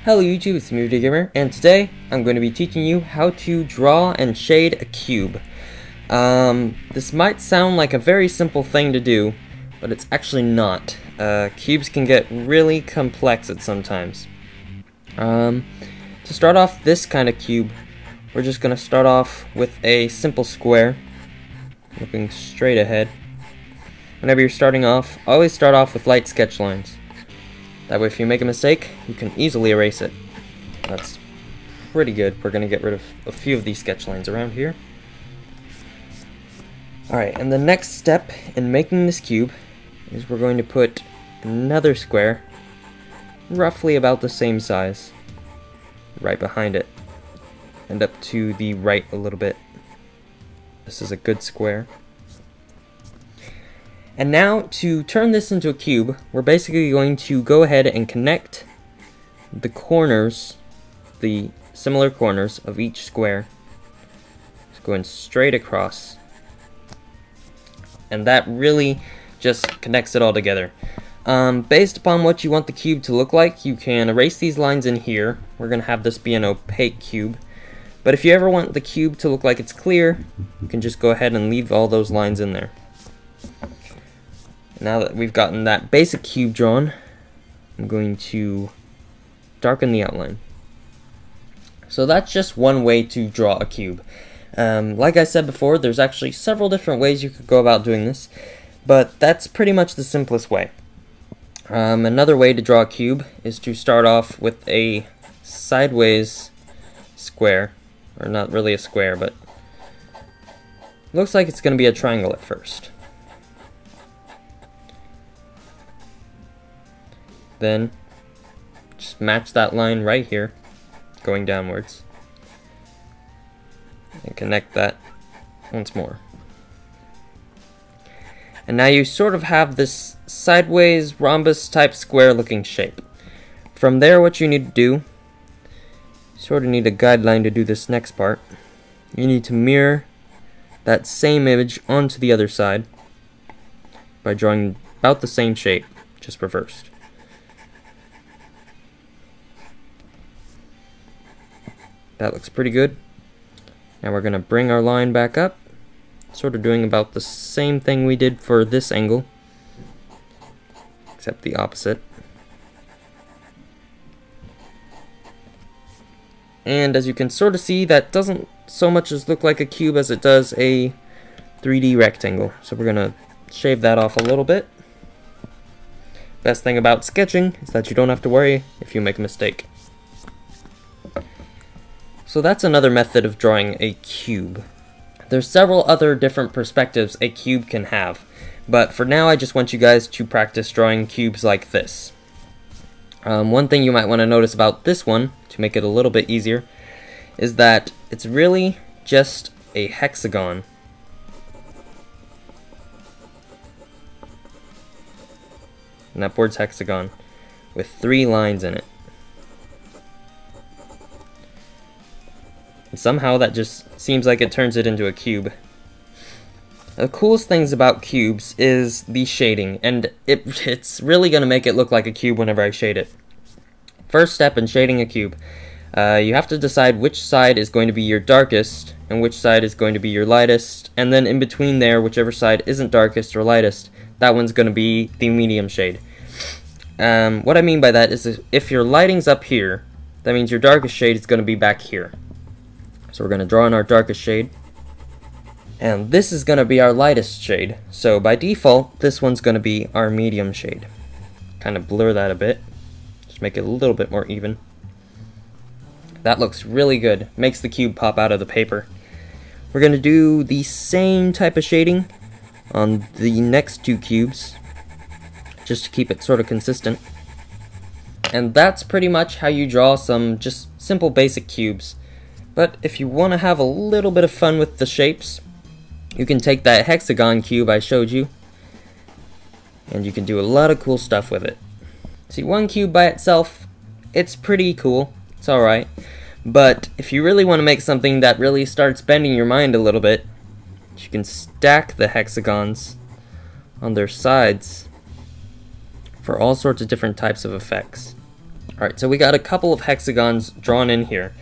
Hello YouTube, it's me Vdeogamer, and today I'm going to be teaching you how to draw and shade a cube. This might sound like a very simple thing to do, but it's actually not. Cubes can get really complex at sometimes. To start off this kind of cube, we're just going to start off with a simple square, looking straight ahead. Whenever you're starting off, always start off with light sketch lines. That way if you make a mistake, you can easily erase it. That's pretty good. We're going to get rid of a few of these sketch lines around here. Alright, and the next step in making this cube is we're going to put another square, roughly about the same size, right behind it, and up to the right a little bit. This is a good square. And now, to turn this into a cube, we're basically going to go ahead and connect the corners, the similar corners of each square. Just going straight across. And that really just connects it all together. Based upon what you want the cube to look like, you can erase these lines in here. We're going to have this be an opaque cube. But if you ever want the cube to look like it's clear, you can just go ahead and leave all those lines in there. Now that we've gotten that basic cube drawn, I'm going to darken the outline. So that's just one way to draw a cube. Like I said before, there's actually several different ways you could go about doing this, but that's pretty much the simplest way. Another way to draw a cube is to start off with a sideways square, or not really a square, but looks like it's going to be a triangle at first. Then just match that line right here, going downwards, and connect that once more. And now you sort of have this sideways rhombus type square looking shape. From there, what you need to do, you sort of need a guideline to do this next part. You need to mirror that same image onto the other side by drawing about the same shape, just reversed. That looks pretty good. Now we're going to bring our line back up, sort of doing about the same thing we did for this angle, except the opposite. And as you can sort of see, that doesn't so much as look like a cube as it does a 3D rectangle. So we're going to shave that off a little bit. Best thing about sketching is that you don't have to worry if you make a mistake. So that's another method of drawing a cube. There's several other different perspectives a cube can have, but for now I just want you guys to practice drawing cubes like this. One thing you might want to notice about this one, to make it a little bit easier, is that it's really just a hexagon. An upwards hexagon with 3 lines in it. And somehow that just seems like it turns it into a cube. The coolest things about cubes is the shading, and it's really going to make it look like a cube whenever I shade it. First step in shading a cube, you have to decide which side is going to be your darkest and which side is going to be your lightest, and then in between there, whichever side isn't darkest or lightest, that one's going to be the medium shade. What I mean by that is if your lighting's up here, that means your darkest shade is going to be back here. So we're going to draw in our darkest shade, and this is going to be our lightest shade. So by default, this one's going to be our medium shade. Kind of blur that a bit, just make it a little bit more even. That looks really good, makes the cube pop out of the paper. We're going to do the same type of shading on the next 2 cubes, just to keep it sort of consistent. And that's pretty much how you draw some just simple basic cubes. But if you want to have a little bit of fun with the shapes, you can take that hexagon cube I showed you, and you can do a lot of cool stuff with it. See, one cube by itself, it's pretty cool, it's alright, but if you really want to make something that really starts bending your mind a little bit, you can stack the hexagons on their sides for all sorts of different types of effects. Alright, so we got a couple of hexagons drawn in here.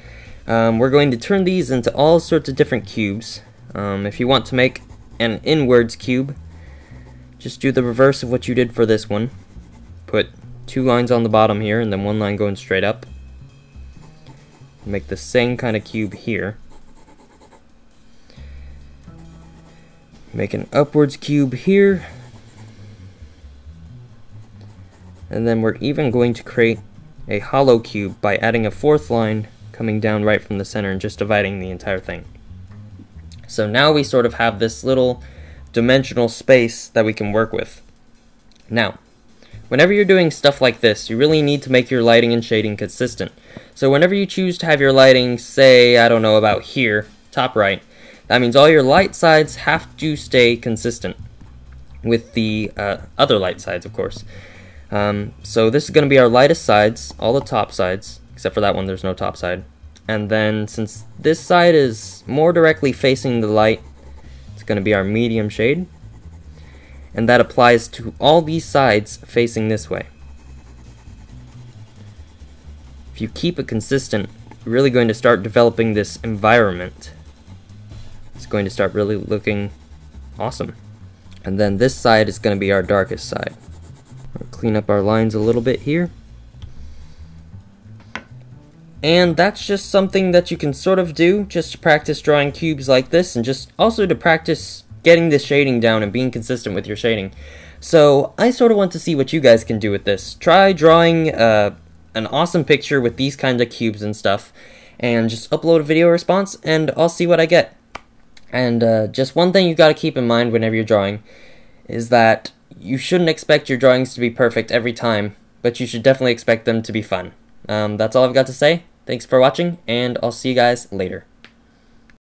We're going to turn these into all sorts of different cubes. If you want to make an inwards cube, just do the reverse of what you did for this one. Put 2 lines on the bottom here, and then 1 line going straight up. Make the same kind of cube here. Make an upwards cube here. And then we're even going to create a hollow cube by adding a 4th line coming down right from the center and just dividing the entire thing. So now we sort of have this little dimensional space that we can work with. Now, whenever you're doing stuff like this, you really need to make your lighting and shading consistent. So whenever you choose to have your lighting, say, I don't know, about here, top right, that means all your light sides have to stay consistent with the other light sides, of course. So this is going to be our lightest sides, all the top sides, except for that one, there's no top side. And then since this side is more directly facing the light, it's going to be our medium shade. And that applies to all these sides facing this way. If you keep it consistent, you're really going to start developing this environment. It's going to start really looking awesome. And then this side is going to be our darkest side. We'll clean up our lines a little bit here. And that's just something that you can sort of do just to practice drawing cubes like this, and just also to practice getting the shading down and being consistent with your shading. So I sort of want to see what you guys can do with this. Try drawing an awesome picture with these kinds of cubes and stuff, and just upload a video response, and I'll see what I get. And just one thing you've got to keep in mind whenever you're drawing is that you shouldn't expect your drawings to be perfect every time, but you should definitely expect them to be fun. That's all I've got to say. Thanks for watching, and I'll see you guys later.